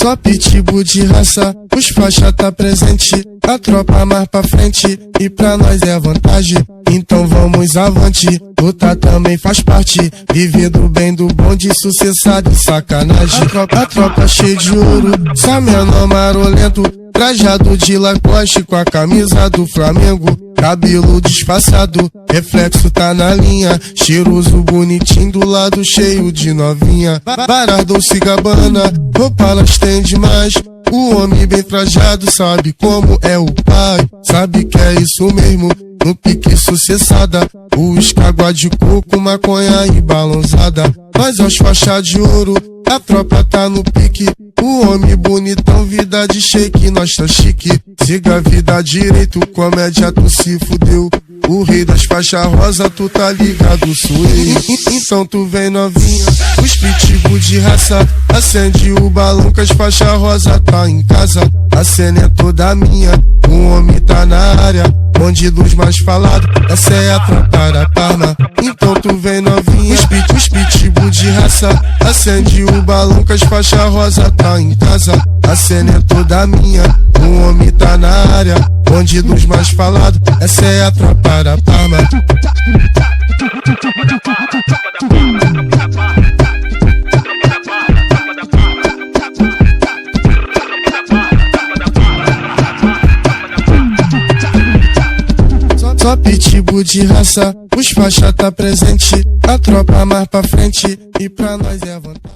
Só pitbull de raça, os faixa tá presente, a tropa mais pra frente, e pra nós é vantagem. Então vamos avante, luta também faz parte, vivendo bem do bonde, sucessado e sacanagem. A tropa cheia de ouro, só menor marolento, trajado de Lacoste com a camisa do Flamengo. Cabelo disfarçado, reflexo tá na linha, cheiroso bonitinho do lado cheio de novinha. Dolce & Gabbana, roupa elas têm demais. O homem bem trajado sabe como é o pai, sabe que é isso mesmo, no pique sucessada. Uísque, água de coco, maconha e balãozada. Nós aos faixa de ouro, a tropa tá no pique. O homem bonitão, vida de shake, nós tá chique. Siga a vida direito, comédia tu se fudeu. O rei das faixas rosa, tu tá ligado, sou eu. Então tu vem novinha, os pitbull de raça, acende o balão que as faixas rosa tá em casa. A cena é toda minha, o homem tá na área, bonde dos mais falados, essa é a tropa da Parma. Então tu vem novinha, os pitbull de raça, acende o balão que as faixas rosa tá em casa. A cena é toda minha, o homem tá na área, bonde dos mais falados, essa é a tropa da Parma. Só pitbull de raça, os faixa tá presente, a tropa mais pra frente, e pra nós é vantagem.